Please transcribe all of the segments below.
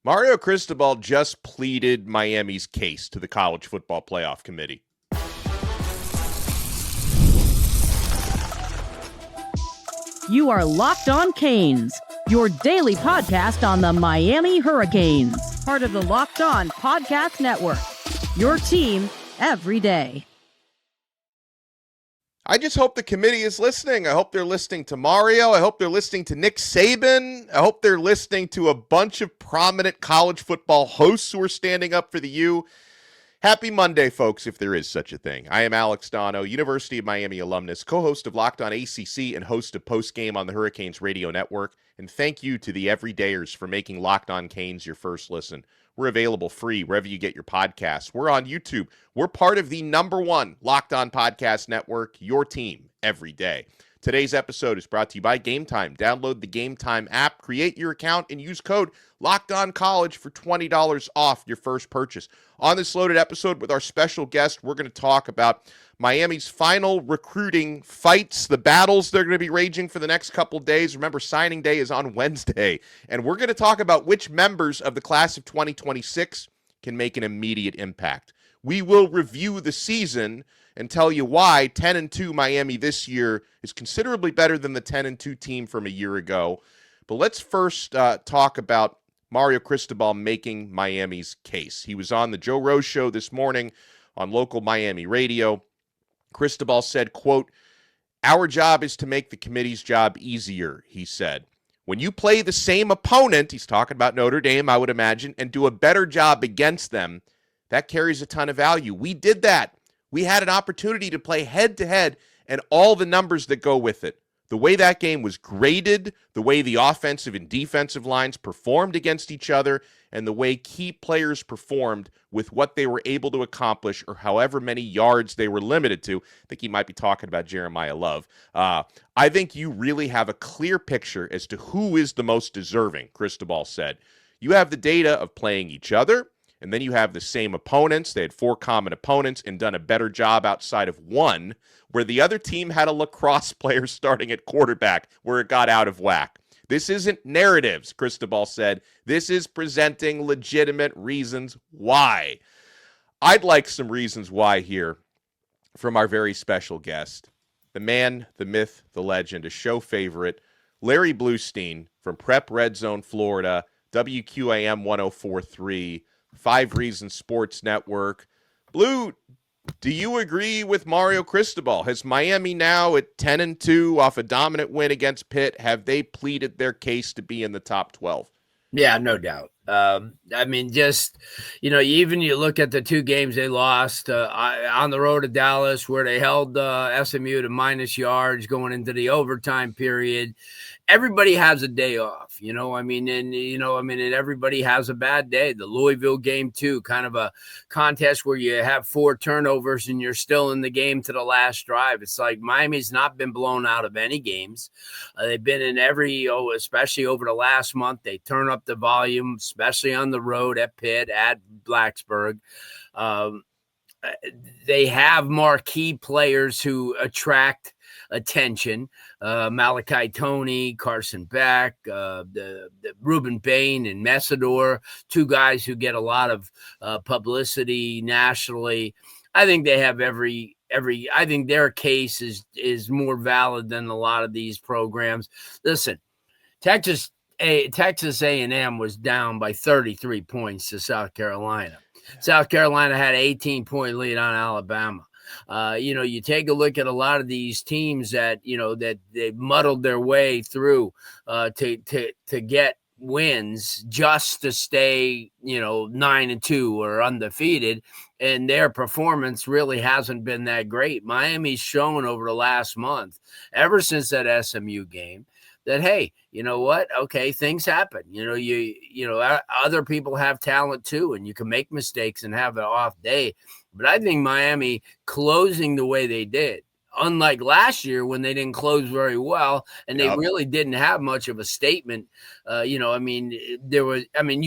Mario Cristobal just pleaded Miami's case to the College Football Playoff Committee. You are Locked On Canes, your daily podcast on the Miami Hurricanes, part of the Locked On Podcast Network, your team every day. I just hope the committee is listening. I hope they're listening to Mario. I hope they're listening to Nick Saban. I hope they're listening to a bunch of prominent college football hosts who are standing up for the U. Happy Monday, folks, if there is such a thing. I am Alex Donno, University of Miami alumnus, co-host of Locked On ACC and host of Postgame on the Hurricanes Radio Network. And thank you to the everydayers for making Locked On Canes your first listen. We're available free wherever you get your podcasts. We're on YouTube. We're part of the #1 Locked On Podcast Network, your team every day. Today's episode is brought to you by Game Time. Download the Game Time app, create your account, and use code LOCKEDONCollege for $20 off your first purchase. On this loaded episode with our special guest, we're going to talk about Miami's final recruiting fights, the battles they're going to be raging for the next couple of days. Remember, signing day is on Wednesday. And we're going to talk about which members of the class of 2026 can make an immediate impact. We will review the season and tell you why 10-2 Miami this year is considerably better than the 10-2 team from a year ago. But let's first talk about Mario Cristobal making Miami's case. He was on the Joe Rose Show this morning on local Miami radio. Cristobal said, quote, "Our job is to make the committee's job easier," he said. "When you play the same opponent," he's talking about Notre Dame, I would imagine, "and do a better job against them, that carries a ton of value. We did that. We had an opportunity to play head-to-head and all the numbers that go with it. The way that game was graded, the way the offensive and defensive lines performed against each other, and the way key players performed with what they were able to accomplish or however many yards they were limited to." I think he might be talking about Jeremiah Love. I think you really have a clear picture as to who is the most deserving, Cristobal said. You have the data of playing each other, and then you have the same opponents. They had 4 common opponents and done a better job outside of one, where the other team had a lacrosse player starting at quarterback, where it got out of whack. This isn't narratives, Cristobal said. This is presenting legitimate reasons why. I'd like some reasons why here from our very special guest, the man, the myth, the legend, a show favorite, Larry Blustein from Prep Red Zone, Florida, WQAM 104.3, 5 Reasons Sports Network. Blue, do you agree with Mario Cristobal? Has Miami now at 10-2 off a dominant win against Pitt, have they pleaded their case to be in the top 12? Yeah, no doubt. I mean, just, even you look at the 2 games they lost on the road to Dallas, where they held SMU to minus yards going into the overtime period. Everybody has a day off, and everybody has a bad day. The Louisville game too, kind of a contest where you have 4 turnovers and you're still in the game to the last drive. It's like Miami's not been blown out of any games. They've been in every, especially over the last month, they turn up the volume, especially on the road at Pitt, at Blacksburg. They have marquee players who attract attention. Malachi Toney, Carson Beck, the Reuben Bain and Mesidor, 2 guys who get a lot of publicity nationally. I think they have I think their case is more valid than a lot of these programs. Listen, Texas A&M was down by 33 points to South Carolina. South Carolina had an 18-point lead on Alabama. You take a look at a lot of these teams that they muddled their way through to get wins just to stay, 9-2 or undefeated. And their performance really hasn't been that great. Miami's shown over the last month, ever since that SMU game, that, hey, you know what? Okay, things happen. Other people have talent too, and you can make mistakes and have an off day. But I think Miami closing the way they did, unlike last year when they didn't close very well and they really didn't have much of a statement. You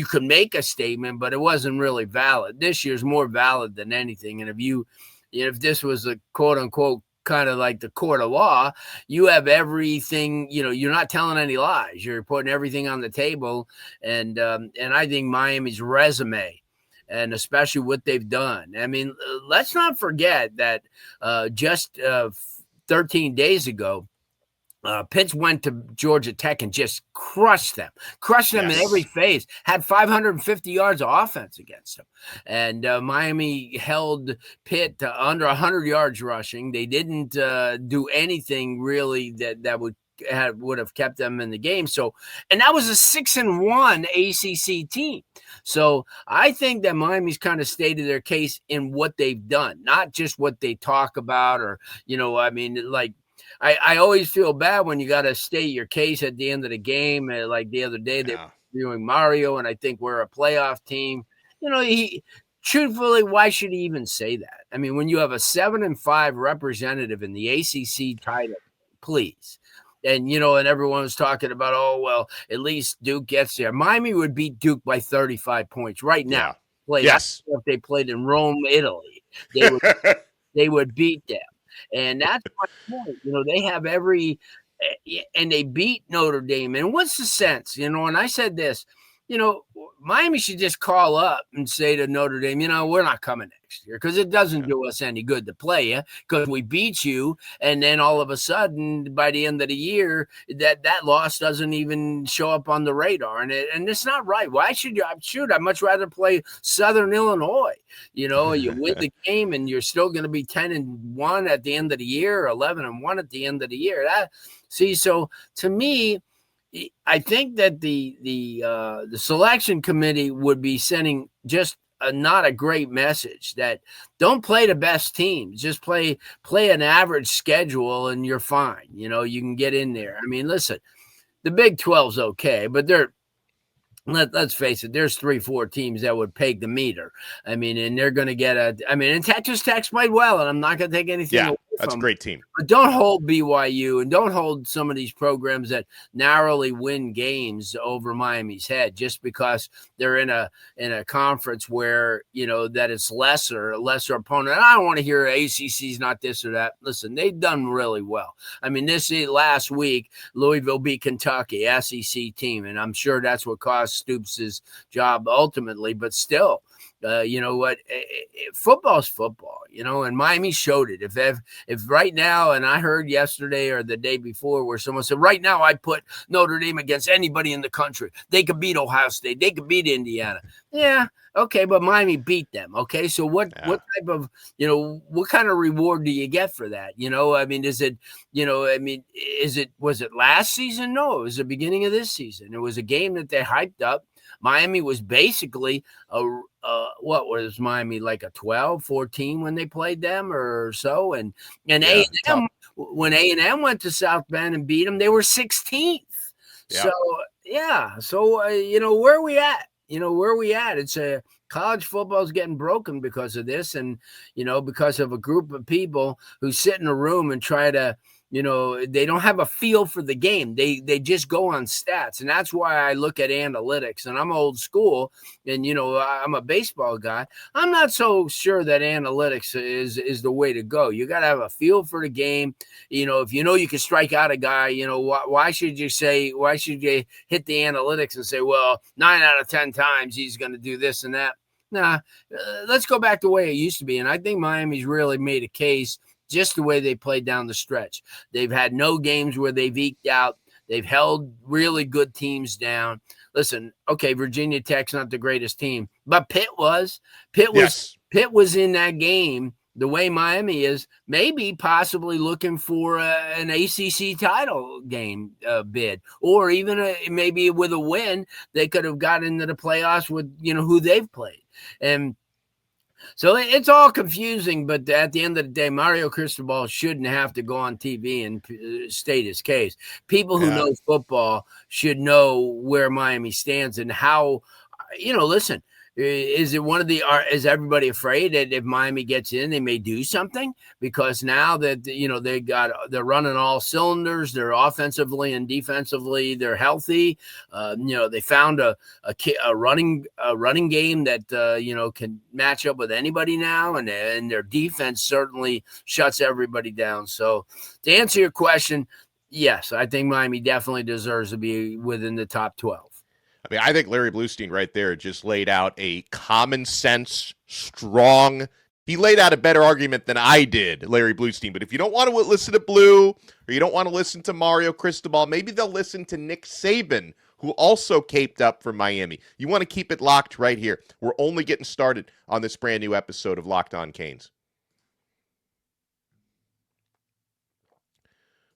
could make a statement, but it wasn't really valid. This year's more valid than anything. And if this was a quote unquote kind of like the court of law, you have everything, you're not telling any lies. You're putting everything on the table. And I think Miami's resume, and especially what they've done. I mean, let's not forget that just 13 days ago, Pitt went to Georgia Tech and just crushed them in every phase, had 550 yards of offense against them. And Miami held Pitt to under 100 yards rushing. They didn't do anything really that would have kept them in the game. So, and that was a 6-1 ACC team. So I think that Miami's kind of stated their case in what they've done, not just what they talk about or, I always feel bad when you got to state your case at the end of the game. Like the other day, they were reviewing Mario, and I think we're a playoff team. Truthfully, why should he even say that? I mean, when you have a 7-5 representative in the ACC title, please. And, and everyone was talking about, at least Duke gets there. Miami would beat Duke by 35 points right now. Yes. If they played in Rome, Italy, they would beat them. And that's my point. They have and they beat Notre Dame. And what's the sense? And I said this, Miami should just call up and say to Notre Dame, we're not coming next year because it doesn't do us any good to play you because we beat you. And then all of a sudden, by the end of the year, that loss doesn't even show up on the radar. And it's not right. Why should you? I'd much rather play Southern Illinois. You win the game and you're still going to be 10-1 at the end of the year, 11-1 at the end of the year. So to me, I think that the selection committee would be sending just not a great message that don't play the best teams, just play an average schedule and you're fine. You can get in there. I mean, listen, the Big 12's okay, but let's face it, there's 3-4 teams that would peg the meter. I mean, and they're going to get and Texas Tech's played well, and I'm not going to take anything away that's from a great team. But don't hold BYU and don't hold some of these programs that narrowly win games over Miami's head just because they're in a conference where, that it's a lesser opponent. And I don't want to hear ACC's not this or that. Listen, they've done really well. I mean, last week, Louisville beat Kentucky, SEC team, and I'm sure that's what cost Stoops' job ultimately, but still, football's football, and Miami showed it. If right now, and I heard yesterday or the day before where someone said, right now I put Notre Dame against anybody in the country. They could beat Ohio State. They could beat Indiana. Yeah. Okay. But Miami beat them. Okay. So what type of, what kind of reward do you get for that? I mean, was it last season? No, it was the beginning of this season. It was a game that they hyped up. Miami was basically what was Miami, like a 12-14 when they played them or so, and A&M, when A&M went to South Bend and beat them, they were 16th. So where are we at? It's college football is getting broken because of this, and because of a group of people who sit in a room and try to. They don't have a feel for the game. They just go on stats. And that's why I look at analytics. And I'm old school and, I'm a baseball guy. I'm not so sure that analytics is the way to go. You got to have a feel for the game. If you can strike out a guy, why should you hit the analytics and say, well, 9 out of 10 times he's going to do this and that? Nah, let's go back to the way it used to be. And I think Miami's really made a case just the way they played down the stretch. They've had no games where they've eked out. They've held really good teams down. Listen, okay, Virginia Tech's not the greatest team, but Pitt was. Pitt was in that game the way Miami is, maybe possibly looking for an ACC title game bid, or even maybe with a win, they could have got into the playoffs with, who they've played. And so it's all confusing, but at the end of the day, Mario Cristobal shouldn't have to go on TV and state his case. People who know football should know where Miami stands and how listen, is it is everybody afraid that if Miami gets in, they may do something? Because now that, they're running all cylinders, they're offensively and defensively, they're healthy. They found a running game that, can match up with anybody now. And their defense certainly shuts everybody down. So to answer your question, yes, I think Miami definitely deserves to be within the top 12. I mean, I think Larry Blustein right there just laid out a common sense, strong. He laid out a better argument than I did, Larry Blustein. But if you don't want to listen to Blue, or you don't want to listen to Mario Cristobal, maybe they'll listen to Nick Saban, who also caped up for Miami. You want to keep it locked right here. We're only getting started on this brand new episode of Locked On Canes.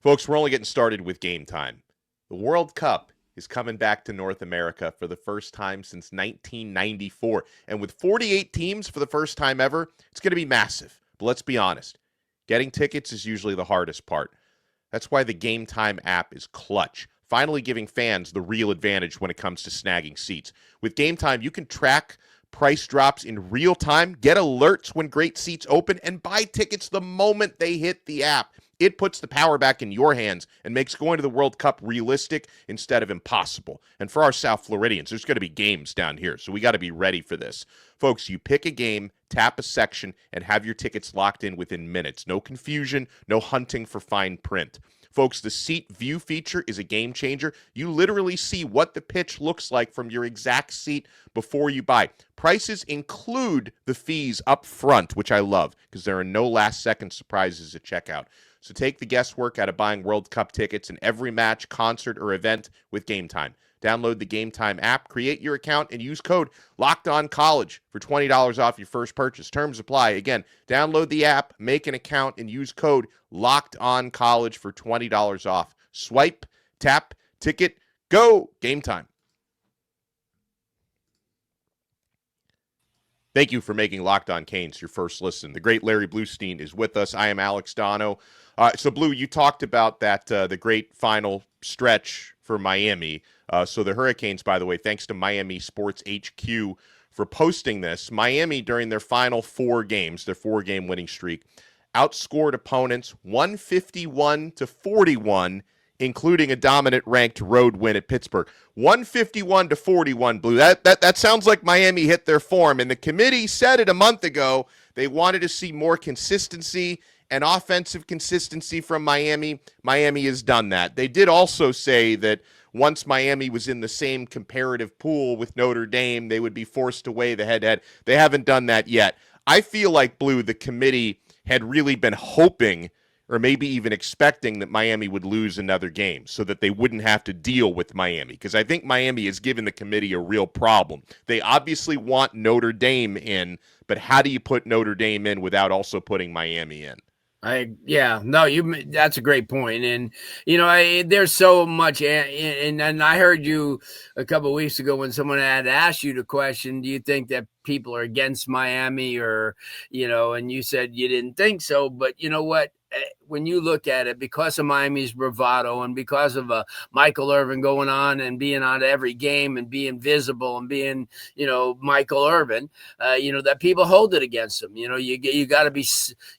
Folks, we're only getting started with game time. The World Cup is coming back to North America for the first time since 1994. And with 48 teams for the first time ever, it's going to be massive. But let's be honest, getting tickets is usually the hardest part. That's why the Game Time app is clutch, finally giving fans the real advantage when it comes to snagging seats. With Game Time, you can track price drops in real time, get alerts when great seats open, and buy tickets the moment they hit the app. It puts the power back in your hands and makes going to the World Cup realistic instead of impossible. And for our South Floridians, there's going to be games down here, so we got to be ready for this. Folks, you pick a game, tap a section, and have your tickets locked in within minutes. No confusion, no hunting for fine print. Folks, the seat view feature is a game changer. You literally see what the pitch looks like from your exact seat before you buy. Prices include the fees up front, which I love because there are no last-second surprises at checkout. So take the guesswork out of buying World Cup tickets in every match, concert, or event with Game Time. Download the Game Time app, create your account, and use code LOCKEDONCollege for $20 off your first purchase. Terms apply. Again, download the app, make an account, and use code LOCKEDONCollege for $20 off. Swipe, tap, ticket, go. Game Time. Thank you for making Locked On Canes your first listen. The great Larry Blustein is with us. I am Alex Donno. So, Blue, you talked about that the great final stretch for Miami. So the Hurricanes, by the way, thanks to Miami Sports HQ for posting this. Miami, during their final 4 games, their 4-game winning streak, outscored opponents 151-41, including a dominant ranked road win at Pittsburgh. 151-41, Blue. That sounds like Miami hit their form. And the committee said it a month ago. They wanted to see more consistency and offensive consistency from Miami. Miami has done that. They did also say that once Miami was in the same comparative pool with Notre Dame, they would be forced to weigh the head-to-head. They haven't done that yet. I feel like, Blue, the committee had really been hoping or maybe even expecting that Miami would lose another game so that they wouldn't have to deal with Miami, because I think Miami has given the committee a real problem. They obviously want Notre Dame in, but how do you put Notre Dame in without also putting Miami in? That's a great point. And, there's so much. And I heard you a couple of weeks ago when someone had asked you the question, do you think that people are against Miami or, and you said you didn't think so, but you know what? When you look at it, because of Miami's bravado and because of Michael Irvin going on and being on every game and being visible and being, Michael Irvin, that people hold it against him. You got to be,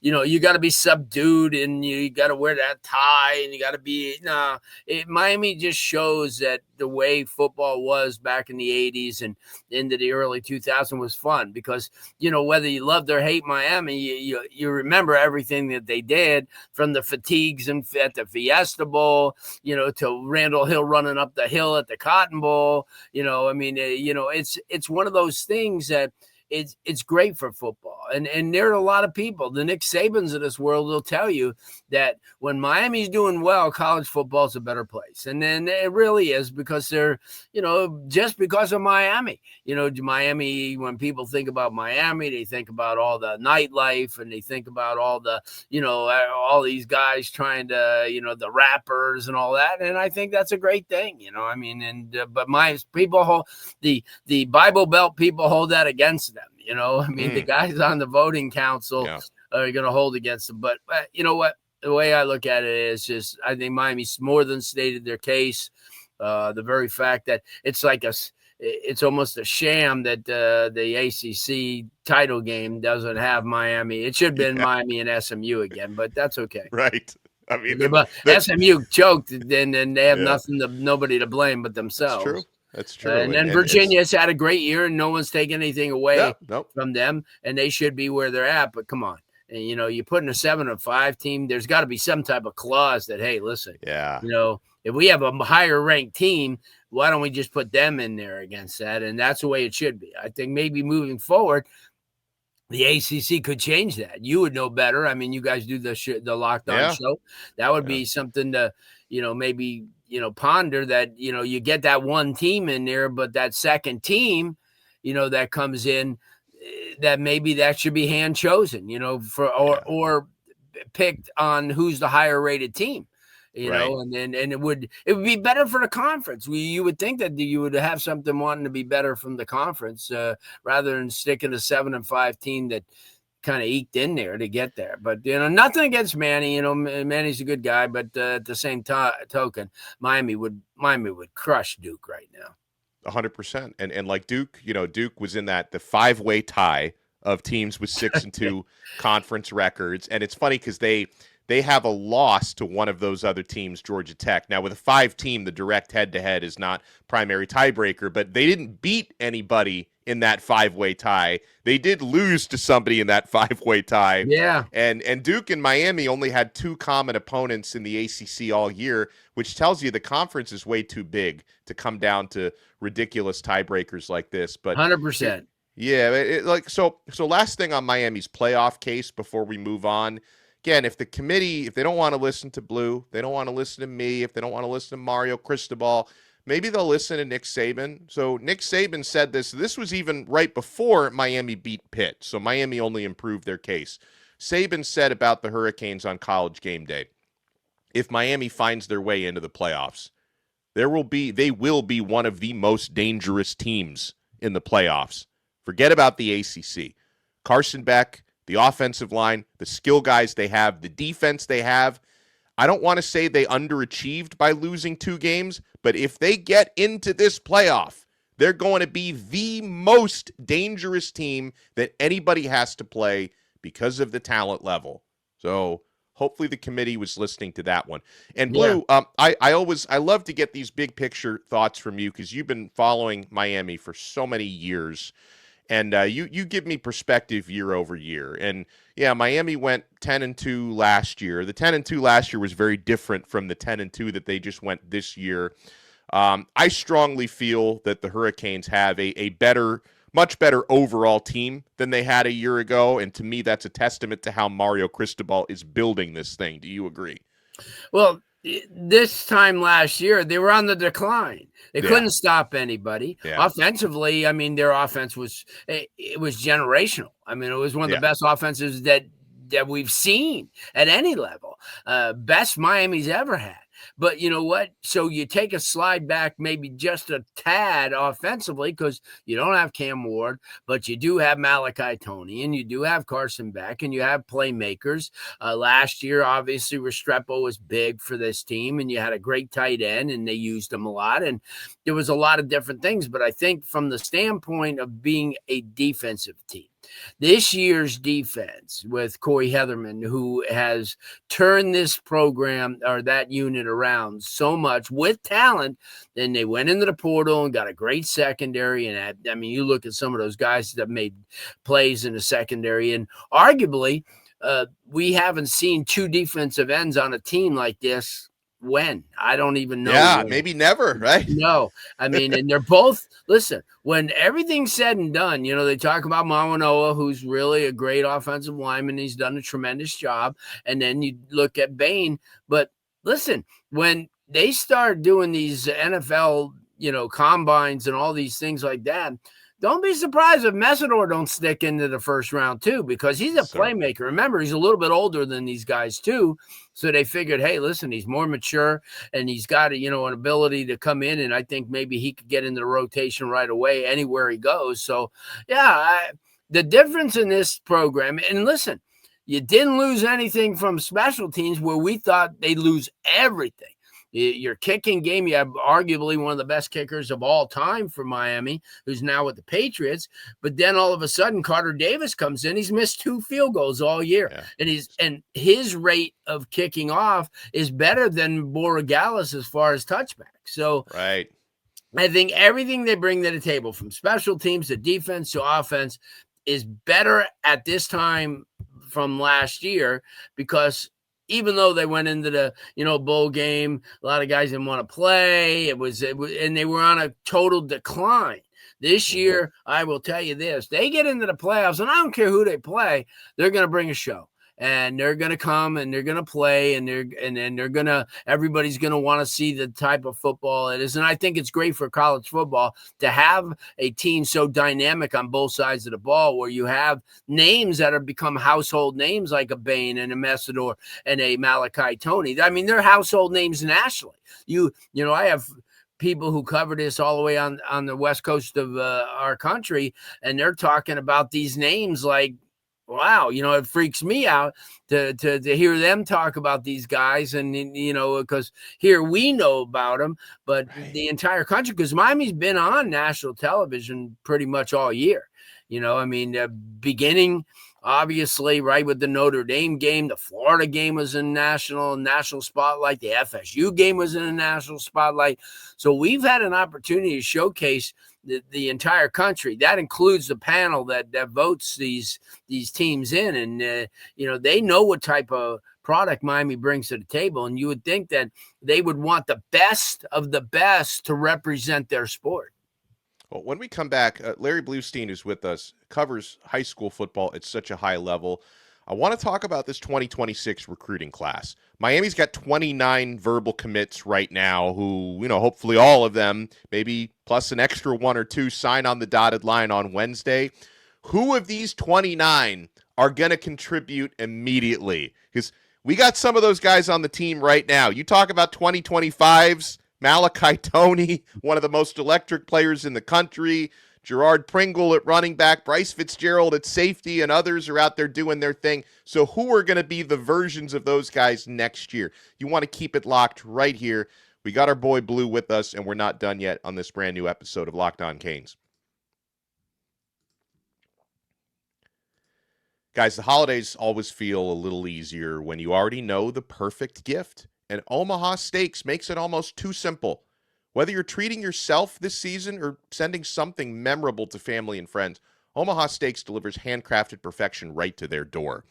you got to be subdued and you got to wear that tie and you got to be, Miami just shows that the way football was back in the 80s and into the early 2000s was fun because, whether you loved or hate Miami, you remember everything that they did, from the fatigues and at the Fiesta Bowl, to Randall Hill running up the hill at the Cotton Bowl. It's one of those things that it's great for football. And there are a lot of people, the Nick Sabans of this world will tell you that when Miami's doing well, college football is a better place. And then it really is because they're, just because of Miami. Miami, when people think about Miami, they think about all the nightlife and they think about all the, all these guys trying to, the rappers and all that. And I think that's a great thing, but my people hold the Bible Belt people hold that against them. The guys on the voting council are going to hold against them. But you know what? The way I look at it is just I think Miami's more than stated their case. The very fact that it's like it's almost a sham that the ACC title game doesn't have Miami. It should have been Miami and SMU again, but that's okay. Right. I mean, But SMU choked, then they have nobody to blame but themselves. That's true. And then Virginia's had a great year, and no one's taking anything away from them, and they should be where they're at. But come on, and, you put in a 7-5 team. There's got to be some type of clause that, hey, listen, if we have a higher ranked team, why don't we just put them in there against that? And that's the way it should be. I think maybe moving forward, the ACC could change that. You would know better. I mean, you guys do the Locked On show. That would be something to, maybe, ponder that, you get that one team in there, but that second team, that comes in, that maybe that should be hand chosen, or picked on who's the higher rated team. And it would be better for the conference. You would think that you would have something wanting to be better from the conference rather than sticking a 7-5 team that kind of eked in there to get there. But, nothing against Manny. Manny's a good guy, but at the same token, Miami would crush Duke right now. 100%. And like Duke, Duke was in the 5-way tie of teams with 6-2 conference records. And it's funny because they have a loss to one of those other teams, Georgia Tech. Now, with a 5 team, the direct head-to-head is not primary tiebreaker, but they didn't beat anybody in that 5-way tie. They did lose to somebody in that 5-way tie. Yeah. And Duke and Miami only had 2 common opponents in the ACC all year, which tells you the conference is way too big to come down to ridiculous tiebreakers like this. But 100%. Yeah, so last thing on Miami's playoff case before we move on. Again, if the committee, if they don't want to listen to Blue, they don't want to listen to me, if they don't want to listen to Mario Cristobal, maybe they'll listen to Nick Saban. So Nick Saban said this. This was even right before Miami beat Pitt. So Miami only improved their case. Saban said about the Hurricanes on College Game Day, if Miami finds their way into the playoffs, they will be one of the most dangerous teams in the playoffs. Forget about the ACC. Carson Beck, the offensive line, the skill guys they have, the defense they have. I don't want to say they underachieved by losing 2 games, but if they get into this playoff, they're going to be the most dangerous team that anybody has to play because of the talent level. So hopefully the committee was listening to that one. And Blue, I love to get these big picture thoughts from you because you've been following Miami for so many years. And you give me perspective year over year. And, Miami went 10-2 last year. The 10-2 last year was very different from the 10-2 that they just went this year. I strongly feel that the Hurricanes have a much better overall team than they had a year ago. And to me, that's a testament to how Mario Cristobal is building this thing. Do you agree? Well, this time last year, they were on the decline. They couldn't stop anybody. Yeah. Offensively, I mean, their offense was generational. I mean, it was one of the best offenses that we've seen at any level. Best Miami's ever had. But you know what? So you take a slide back maybe just a tad offensively because you don't have Cam Ward, but you do have Malachi Toney and you do have Carson Beck and you have playmakers. Last year, obviously, Restrepo was big for this team and you had a great tight end and they used him a lot. And there was a lot of different things. But I think from the standpoint of being a defensive team, this year's defense with Corey Heatherman, who has turned this program or that unit around so much with talent, then they went into the portal and got a great secondary. And I mean, you look at some of those guys that made plays in the secondary, and arguably we haven't seen 2 defensive ends on a team like this. When? I don't even know. Yeah, maybe never, right? No. I mean, and they're both, listen, when everything's said and done, they talk about Mawanoa, who's really a great offensive lineman. He's done a tremendous job. And then you look at Bain. But listen, when they start doing these NFL, combines and all these things like that, don't be surprised if Mesidor don't stick into the first round too, because he's a playmaker. Remember, he's a little bit older than these guys too. So they figured, hey, listen, he's more mature and he's got, an ability to come in. And I think maybe he could get into the rotation right away anywhere he goes. So, the difference in this program, and listen, you didn't lose anything from special teams where we thought they'd lose everything. Your kicking game, you have arguably one of the best kickers of all time for Miami, who's now with the Patriots. But then all of a sudden, Carter Davis comes in. He's missed 2 field goals all year. Yeah. And his rate of kicking off is better than Borregales as far as touchback. So right. I think everything they bring to the table, from special teams to defense to offense, is better at this time from last year, because even though they went into the, bowl game, a lot of guys didn't want to play. It was, and they were on a total decline. This year, I will tell you this, they get into the playoffs, and I don't care who they play, they're going to bring a show. And they're going to come and they're going to play, and everybody's going to want to see the type of football it is. And I think it's great for college football to have a team so dynamic on both sides of the ball, where you have names that have become household names, like a Bain and a Mesidor and a Malachi Toney. I mean, they're household names nationally. I have people who cover this all the way on the West Coast of our country, and they're talking about these names like, wow, it freaks me out to hear them talk about these guys. And, because here we know about them, but the entire country, because Miami's been on national television pretty much all year. Beginning, obviously, right, with the Notre Dame game, the Florida game was in national spotlight. The FSU game was in a national spotlight. So we've had an opportunity to showcase the entire country. That includes the panel that votes these teams in. And, they know what type of product Miami brings to the table. And you would think that they would want the best of the best to represent their sport. Well, when we come back, Larry Blustein is with us, covers high school football at such a high level. I want to talk about this 2026 recruiting class. Miami's got 29 verbal commits right now who, hopefully all of them, maybe plus an extra 1 or 2, sign on the dotted line on Wednesday. Who of these 29 are going to contribute immediately? Because we got some of those guys on the team right now. You talk about 2025s, Malachi Toney, one of the most electric players in the country, Gerard Pringle at running back, Bryce Fitzgerald at safety, and others are out there doing their thing. So who are going to be the versions of those guys next year? You want to keep it locked right here. We got our boy Blue with us, and we're not done yet on this brand new episode of Locked On Canes. Guys, the holidays always feel a little easier when you already know the perfect gift. And Omaha Steaks makes it almost too simple. Whether you're treating yourself this season or sending something memorable to family and friends, Omaha Steaks delivers handcrafted perfection right to their door.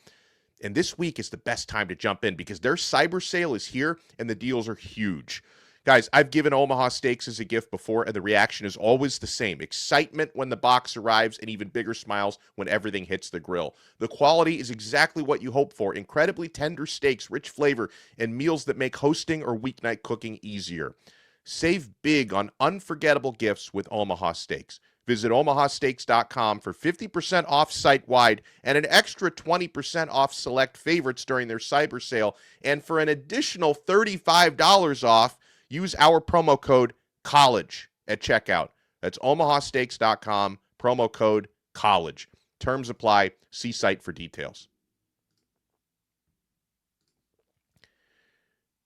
And this week is the best time to jump in because their cyber sale is here and the deals are huge. Guys, I've given Omaha Steaks as a gift before, and the reaction is always the same. Excitement when the box arrives and even bigger smiles when everything hits the grill. The quality is exactly what you hope for. Incredibly tender steaks, rich flavor, and meals that make hosting or weeknight cooking easier. Save big on unforgettable gifts with Omaha Steaks. Visit omahasteaks.com for 50% off site-wide and an extra 20% off select favorites during their cyber sale. And for an additional $35 off, use our promo code COLLEGE at checkout. That's omahasteaks.com, promo code COLLEGE. Terms apply. See site for details.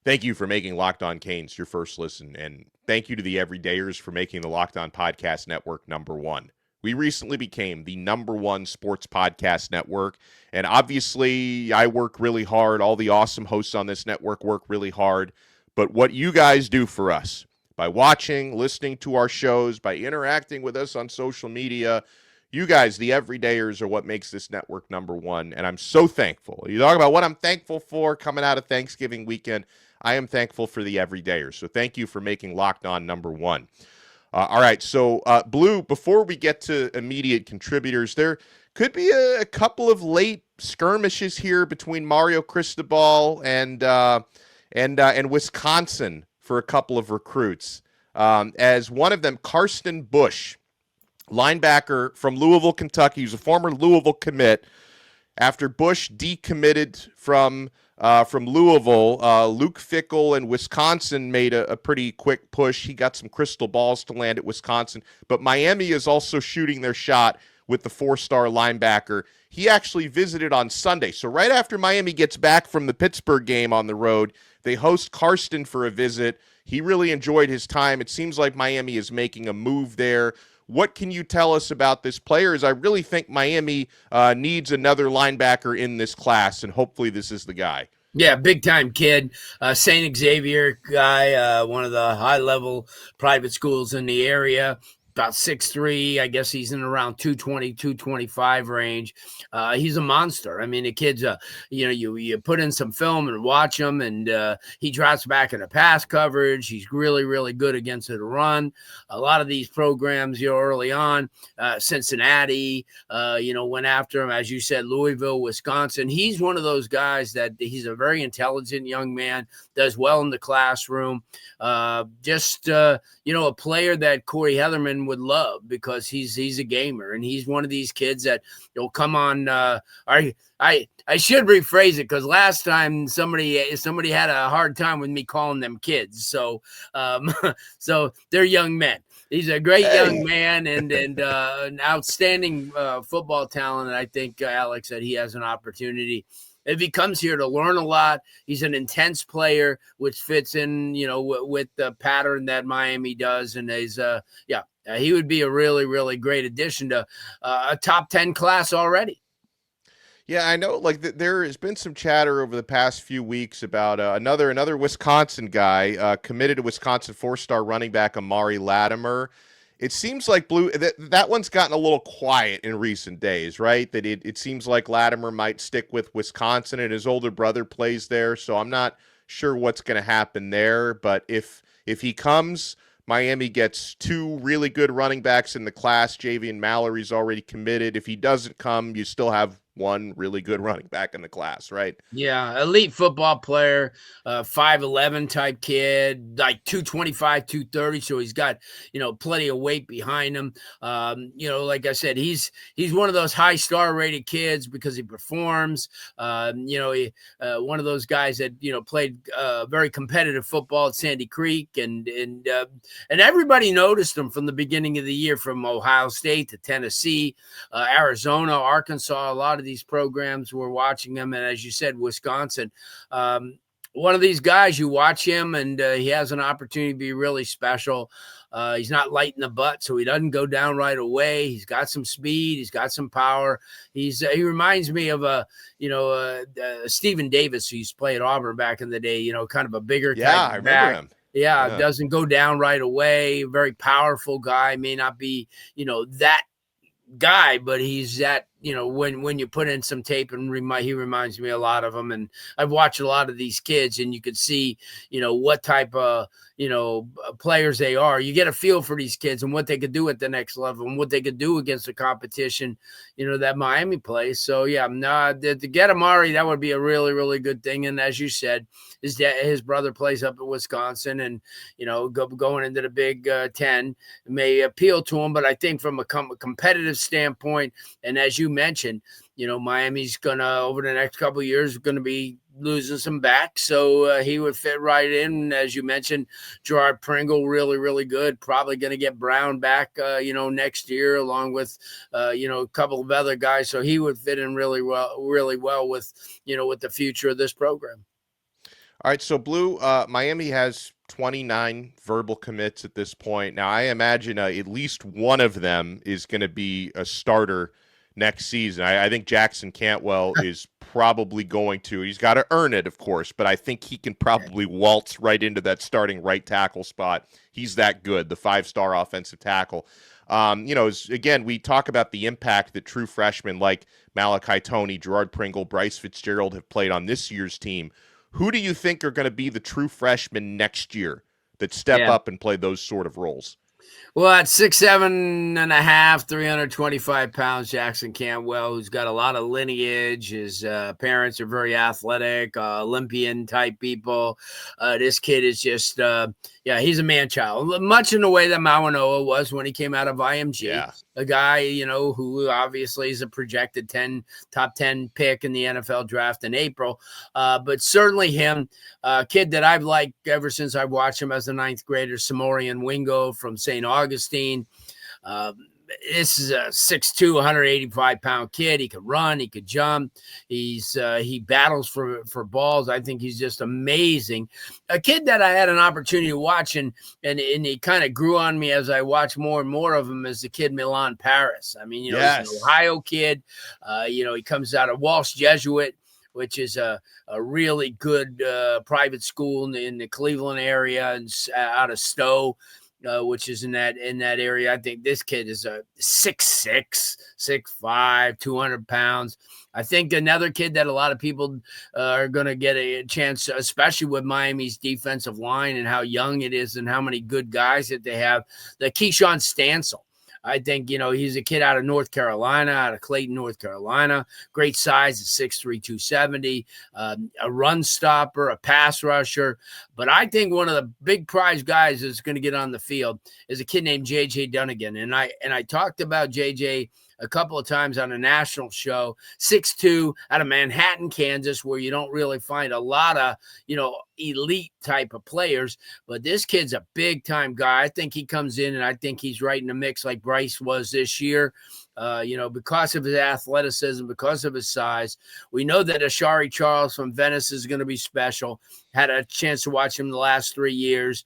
Thank you for making Locked On Canes your first listen, and thank you to the everydayers for making the Locked On Podcast Network #1. We recently became the #1 sports podcast network, and obviously I work really hard. All the awesome hosts on this network work really hard. But what you guys do for us, by watching, listening to our shows, by interacting with us on social media, you guys, the everydayers, are what makes this network #1, and I'm so thankful. You talk about what I'm thankful for coming out of Thanksgiving weekend. I am thankful for the everydayers. So thank you for making Locked On #1. All right, so Blue, before we get to immediate contributors, there could be a couple of late skirmishes here between Mario Cristobal and Wisconsin for a couple of recruits. As one of them, Karsten Busch, linebacker from Louisville, Kentucky. He's a former Louisville commit. After Busch decommitted from Louisville, Luke Fickell and Wisconsin made a pretty quick push. He got some crystal balls to land at Wisconsin. But Miami is also shooting their shot with the 4-star linebacker. He actually visited on Sunday. So right after Miami gets back from the Pittsburgh game on the road, They host Karsten for a visit. He really enjoyed his time. It seems like Miami is making a move there. What can you tell us about this player? As I really think Miami needs another linebacker in this class, and hopefully this is the guy. Yeah, big time kid, St. Xavier guy, one of the high level private schools in the area. About 6'3", I guess he's in around 220, 225 range. He's a monster. I mean, the kid's, you put in some film and watch him, and he drops back into pass coverage. He's really, really good against the run. A lot of these programs, early on, Cincinnati, went after him. As you said, Louisville, Wisconsin. He's one of those guys that he's a very intelligent young man, does well in the classroom. A player that Corey Heatherman would love because he's a gamer, and he's one of these kids that will come on. I should rephrase it, because last time somebody had a hard time with me calling them kids. So so they're young men. He's a great young man and an outstanding football talent. And I think Alex said he has an opportunity. If he comes here to learn a lot, he's an intense player, which fits in, with the pattern that Miami does. And he would be a really, really great addition to a top 10 class already. Yeah, I know. There has been some chatter over the past few weeks about another Wisconsin guy committed to Wisconsin, 4-star running back Amari Latimer. It seems like that one's gotten a little quiet in recent days, right? That it seems like Latimer might stick with Wisconsin, and his older brother plays there. So I'm not sure what's going to happen there. But if he comes, Miami gets 2 really good running backs in the class. Javian Mallory's already committed. If he doesn't come, you still have one really good running back in the class, right? Yeah, elite football player, 5'11" type kid, like 225, 230. So he's got, plenty of weight behind him. Like I said, he's one of those high star rated kids because he performs. One of those guys that, played very competitive football at Sandy Creek, and everybody noticed him from the beginning of the year, from Ohio State to Tennessee, Arizona, Arkansas. A lot of these programs were watching him, and as you said, Wisconsin. One of these guys, you watch him, and he has an opportunity to be really special. He's not light in the butt, so he doesn't go down right away. He's got some speed. He's got some power. He reminds me of Stephen Davis, who used to play at Auburn back in the day. Kind of a bigger type. Yeah, I remember him. Yeah, doesn't go down right away. Very powerful guy. May not be, that guy, but he's that, when you put in some tape, and he reminds me a lot of him. And I've watched a lot of these kids, and you could see, what type of, players they are. You get a feel for these kids and what they could do at the next level and what they could do against the competition, that Miami plays. So to get Amari, that would be a really, really good thing. And as you said, his brother plays up at Wisconsin, and, going into the Big Ten may appeal to him. But I think from a competitive standpoint, and as you mentioned, Miami's over the next couple of years, going to be losing some back. So he would fit right in. As you mentioned, Gerard Pringle, really, really good. Probably going to get Brown back, next year, along with, a couple of other guys. So he would fit in really well with, with the future of this program. All right. So Blue, Miami has 29 verbal commits at this point. Now, I imagine at least one of them is going to be a starter next season. I think Jackson Cantwell is probably going to. He's got to earn it, of course, but I think he can probably waltz right into that starting right tackle spot. He's that good, the 5-star offensive tackle. Again, we talk about the impact that true freshmen like Malachi Toney, Gerard Pringle, Bryce Fitzgerald have played on this year's team. Who do you think are going to be the true freshmen next year that step up and play those sort of roles? Well, at 6'7.5", 325 pounds, Jackson Cantwell, who's got a lot of lineage. His parents are very athletic, Olympian type people. This kid is just, he's a man-child, much in the way that Mawanoa was when he came out of IMG. Yeah. A guy, who obviously is a projected top 10 pick in the NFL draft in April. But certainly him, a kid that I've liked ever since I watched him as a 9th grader, Somuorian Wingo from St. Augustine. this is a 6'2", 185-pound kid. He could run. He could jump. He battles for balls. I think he's just amazing. A kid that I had an opportunity to watch, and he kind of grew on me as I watched more and more of him, is the kid Milan Paris. I mean, Yes. he's an Ohio kid. He comes out of Walsh Jesuit, which is a really good private school in the Cleveland area, and out of Stowe, which is in that area. I think this kid is a 6'6", 6'5", 200 pounds. I think another kid that a lot of people are going to get a chance, especially with Miami's defensive line and how young it is and how many good guys that they have, the Keyshawn Stansel. I think, he's a kid out of North Carolina, out of Clayton, North Carolina. Great size at 6'3", 270, a run stopper, a pass rusher. But I think one of the big prize guys that's going to get on the field is a kid named J.J. Dunnigan. And I talked about J.J. a couple of times on a national show, 6'2", out of Manhattan, Kansas, where you don't really find a lot of, elite type of players. But this kid's a big time guy. I think he comes in, and I think he's right in the mix like Bryce was this year. Because of his athleticism, because of his size. We know that Ashari Charles from Venice is going to be special. Had a chance to watch him the last 3 years.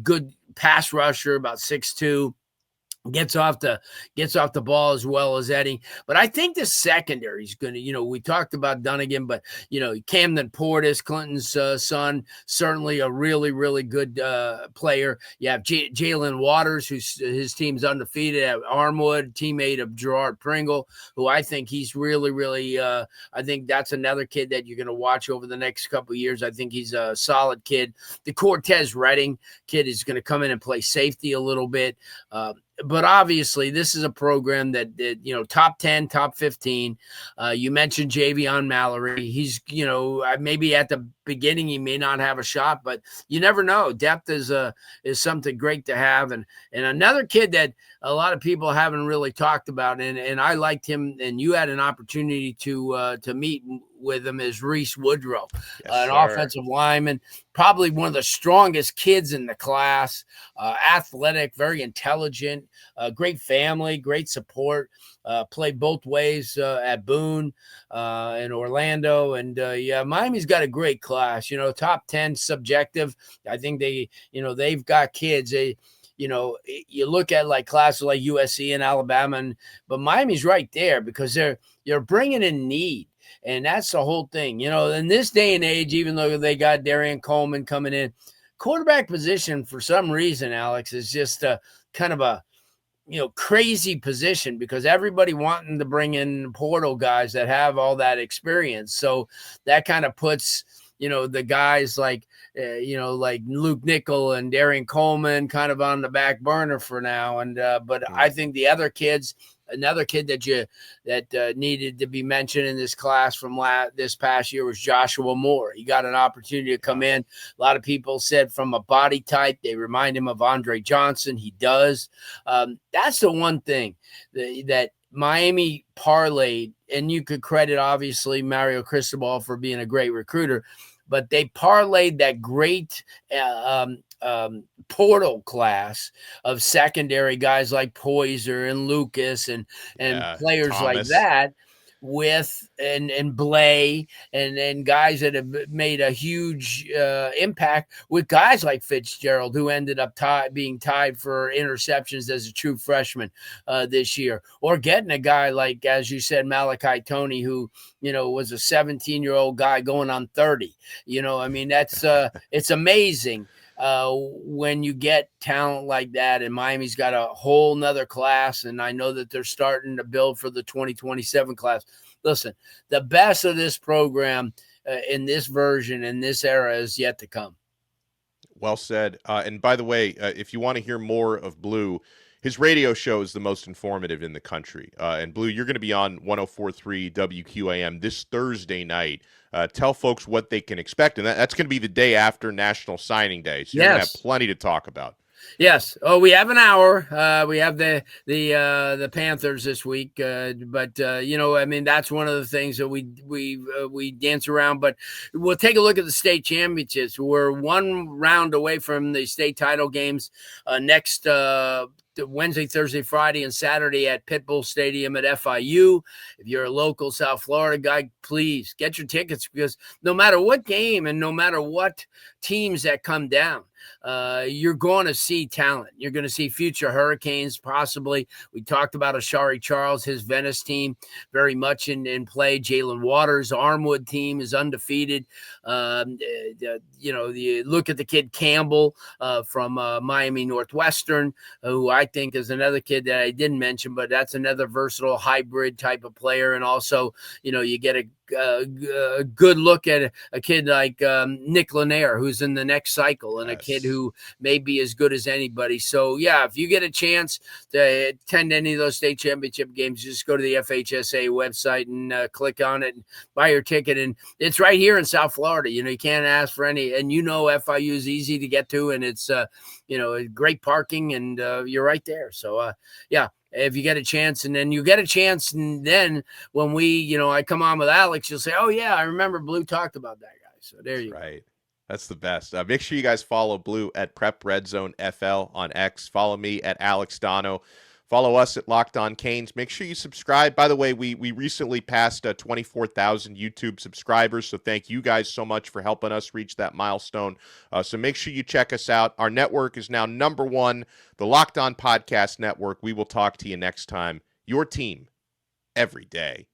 Good pass rusher, about 6'2". Gets off the ball as well as Eddie. But I think the secondary is going to, we talked about Dunnigan, but, Camden Portis, Clinton's son, certainly a really, really good player. You have Jalen Waters, his team's undefeated at Armwood, teammate of Gerard Pringle, who I think he's really, really, I think that's another kid that you're going to watch over the next couple of years. I think he's a solid kid. The Cortez Redding kid is going to come in and play safety a little bit. But obviously, this is a program that top 10, top 15. You mentioned Javion Mallory. He's, maybe at the beginning he may not have a shot, but you never know. Depth is something great to have. And another kid that a lot of people haven't really talked about, and I liked him, and you had an opportunity to meet with him, is Reese Woodrow, an offensive lineman, probably one of the strongest kids in the class, athletic, very intelligent, great family, great support, played both ways at Boone in Orlando. And Miami's got a great class, top 10 subjective. I think they've got kids. You look at like classes like USC and Alabama, but Miami's right there because you're bringing in need. And that's the whole thing, in this day and age, even though they got Darian Coleman coming in, quarterback position for some reason, Alex, is just kind of a, crazy position because everybody wanting to bring in portal guys that have all that experience. So that kind of puts, the guys like Luke Nickel and Darian Coleman kind of on the back burner for now. And, but I think the other kids, another kid that needed to be mentioned in this class from this past year was Joshua Moore. He got an opportunity to come in. A lot of people said from a body type, they remind him of Andre Johnson. He does. That's the one thing that Miami parlayed, and you could credit obviously Mario Cristobal for being a great recruiter, but they parlayed that great portal class of secondary guys like Poiser and Lucas and players Thomas, like that with and Blay and guys that have made a huge impact with guys like Fitzgerald, who ended up being tied for interceptions as a true freshman this year, or getting a guy like, as you said, Malachi Toney, who was a 17-year-old guy going on 30. That's it's amazing when you get talent like that, and Miami's got a whole nother class, and I know that they're starting to build for the 2027 class. Listen, the best of this program in this version, in this era, is yet to come. Well said. And by the way, if you want to hear more of Blue, his radio show is the most informative in the country. And Blue, you're going to be on 104.3 WQAM this Thursday night. Tell folks what they can expect. And that's going to be the day after National Signing Day. So you're going to have plenty to talk about. Yes. Oh, we have an hour. We have the Panthers this week, but I mean, that's one of the things that we dance around. But we'll take a look at the state championships. We're one round away from the state title games next Wednesday, Thursday, Friday, and Saturday at Pitt Stadium at FIU. If you're a local South Florida guy, please get your tickets, because no matter what game and no matter what teams that come down, you're going to see talent. You're going to see future Hurricanes, possibly. We talked about Ashari Charles, his Venice team, very much in play. Jalen Waters' Armwood team is undefeated. You look at the kid Campbell from Miami Northwestern, who I think is another kid that I didn't mention, but that's another versatile hybrid type of player. And also, you get a good look at a kid like Nick Lanier, who's in the next cycle, and a kid who may be as good as anybody. So, yeah, if you get a chance to attend any of those state championship games, just go to the FHSA website and click on it and buy your ticket. And it's right here in South Florida. You can't ask for any. And FIU is easy to get to, and it's great parking, and you're right there. So, yeah. If you get a chance, and then you get a chance, and then when I come on with Alex, you'll say, oh, yeah, I remember Blue talked about that guy. So there you go. Right. That's the best. Make sure you guys follow Blue at Prep Red Zone FL on X. Follow me at Alex Donno. Follow us at Locked On Canes. Make sure you subscribe. By the way, we recently passed 24,000 YouTube subscribers, so thank you guys so much for helping us reach that milestone. So make sure you check us out. Our network is now #1, the Locked On Podcast Network. We will talk to you next time. Your team every day.